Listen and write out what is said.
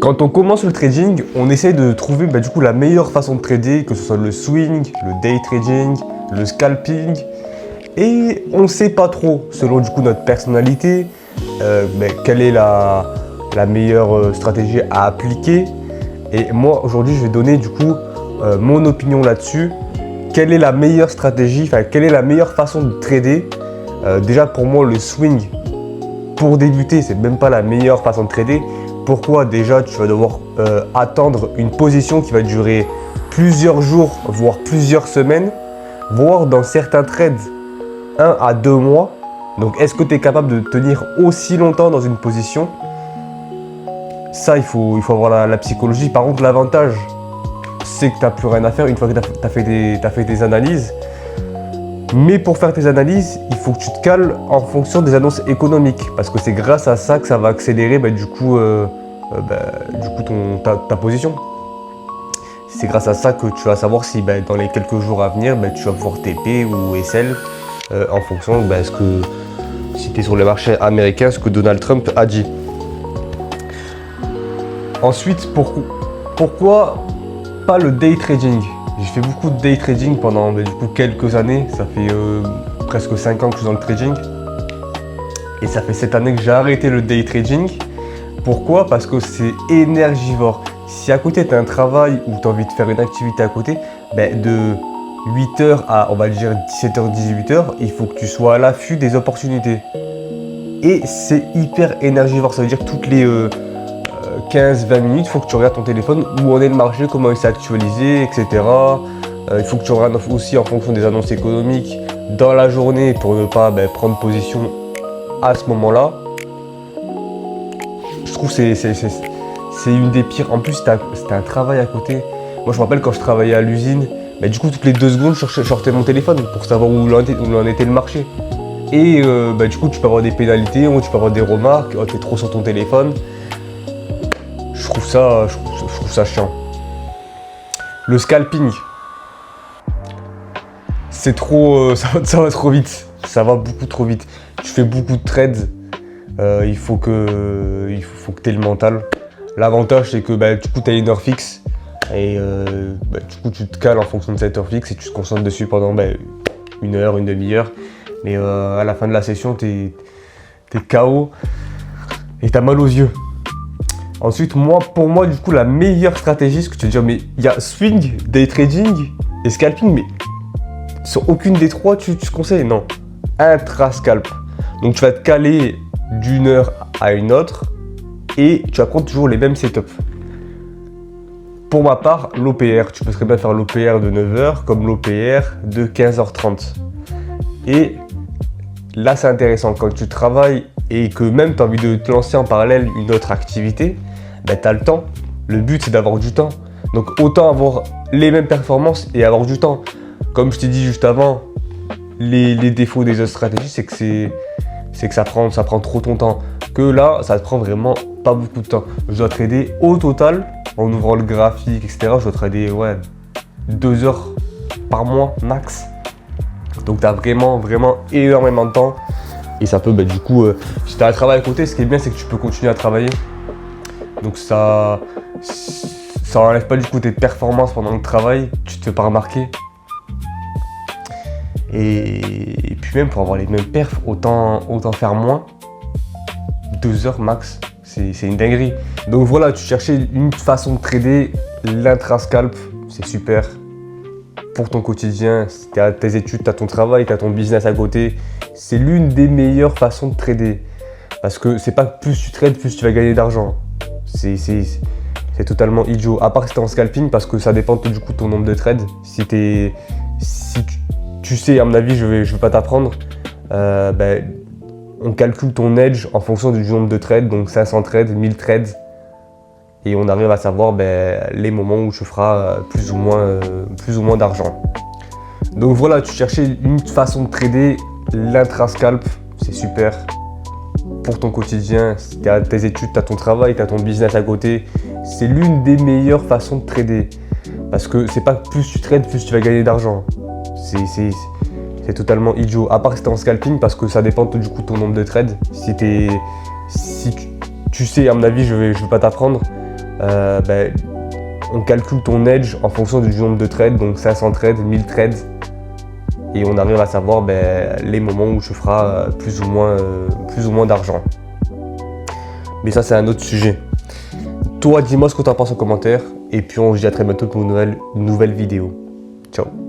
Quand on commence le trading, on essaie de trouver du coup la meilleure façon de trader, que ce soit le swing, le day trading, le scalping. Et on ne sait pas trop, selon du coup notre personnalité, quelle est la meilleure stratégie à appliquer. Et moi aujourd'hui je vais donner du coup mon opinion là-dessus. Quelle est la meilleure stratégie, quelle est la meilleure façon de trader. Déjà pour moi le swing, pour débuter, c'est même pas la meilleure façon de trader. Pourquoi? Déjà tu vas devoir attendre une position qui va durer plusieurs jours, voire plusieurs semaines, voire dans certains trades 1 à 2 mois. Donc est-ce que tu es capable de tenir aussi longtemps dans une position? Ça il faut avoir la psychologie. Par contre l'avantage c'est que tu n'as plus rien à faire une fois que tu as fait des analyses. Mais pour faire tes analyses, il faut que tu te cales en fonction des annonces économiques. Parce que c'est grâce à ça que ça va accélérer ta position. C'est grâce à ça que tu vas savoir si dans les quelques jours à venir, tu vas pouvoir TP ou SL en fonction de si tu es sur le marché américain, ce que Donald Trump a dit. Ensuite, pourquoi pas le day trading? J'ai fait beaucoup de day trading pendant quelques années. Ça fait presque 5 ans que je suis dans le trading. Et ça fait cette année que j'ai arrêté le day trading. Pourquoi? Parce que c'est énergivore. Si à côté tu as un travail ou tu as envie de faire une activité à côté, de 8h à on va dire 17h, 18h, il faut que tu sois à l'affût des opportunités. Et c'est hyper énergivore. Ça veut dire que toutes les 15-20 minutes, il faut que tu regardes ton téléphone où en est le marché, comment il s'est actualisé, etc. Il faut que tu regardes aussi en fonction des annonces économiques dans la journée pour ne pas prendre position à ce moment-là. Je trouve que c'est une des pires. En plus, c'était un travail à côté. Moi, je me rappelle quand je travaillais à l'usine, du coup, toutes les 2 secondes, je sortais mon téléphone pour savoir où en était le marché. Et du coup, tu peux avoir des pénalités, ou tu peux avoir des remarques, tu es trop sur ton téléphone. Je trouve ça chiant. Le scalping, c'est trop, ça va trop vite. Ça va beaucoup trop vite. Tu fais beaucoup de trades. Il faut que tu aies le mental. L'avantage, c'est que du coup, tu as une heure fixe. Et du coup, tu te cales en fonction de cette heure fixe et tu te concentres dessus pendant une heure, une demi-heure. Mais à la fin de la session, t'es KO et t'as mal aux yeux. Ensuite, pour moi, du coup, la meilleure stratégie, ce que tu veux dire, mais il y a swing, day trading et scalping, mais sur aucune des trois, tu conseilles? Non. Intra-scalp. Donc, tu vas te caler d'une heure à une autre et tu vas prendre toujours les mêmes setups. Pour ma part, l'OPR, tu peux très bien faire l'OPR de 9h comme l'OPR de 15h30. Et là, c'est intéressant. Quand tu travailles et que même tu as envie de te lancer en parallèle une autre activité, tu as le temps. Le but, c'est d'avoir du temps. Donc, autant avoir les mêmes performances et avoir du temps. Comme je t'ai dit juste avant, les défauts des autres stratégies, c'est que ça prend trop ton temps. Que là, ça te prend vraiment pas beaucoup de temps. Je dois trader au total, en ouvrant le graphique, etc. Je dois trader 2 heures par mois max. Donc tu as vraiment énormément de temps. Et ça peut du coup, si tu as un travail à côté, ce qui est bien c'est que tu peux continuer à travailler. Donc ça enlève pas du coup tes performances pendant le travail, tu te fais pas remarquer. Et puis même pour avoir les mêmes perfs, autant faire moins. 2 heures max, c'est une dinguerie. Donc voilà, tu cherchais une façon de trader, l'intra-scalp, c'est super. Pour ton quotidien, si tu as tes études, tu as ton travail, tu as ton business à côté, c'est l'une des meilleures façons de trader. Parce que c'est pas plus tu trades, plus tu vas gagner d'argent. C'est totalement idiot. À part si tu es en scalping, parce que ça dépend du coup de ton nombre de trades. Si tu sais, à mon avis, je vais pas t'apprendre, on calcule ton edge en fonction du nombre de trades, donc 500 trades, 1000 trades. Et on arrive à savoir les moments où tu feras plus ou moins d'argent. Donc voilà, tu cherchais une façon de trader, l'intra-scalp, c'est super. Pour ton quotidien, si tu as tes études, tu as ton travail, tu as ton business à côté, c'est l'une des meilleures façons de trader. Parce que c'est pas plus tu trades, plus tu vas gagner d'argent. C'est totalement idiot. À part si tu es en scalping, parce que ça dépend du coup de ton nombre de trades. Si tu sais, à mon avis, je vais pas t'apprendre, on calcule ton edge en fonction du nombre de trades, donc 500 trades, 1000 trades, et on arrive à savoir les moments où tu feras plus ou moins d'argent. Mais ça, c'est un autre sujet. Toi, dis-moi ce que tu en penses en commentaire, et puis on se dit à très bientôt pour une nouvelle vidéo. Ciao.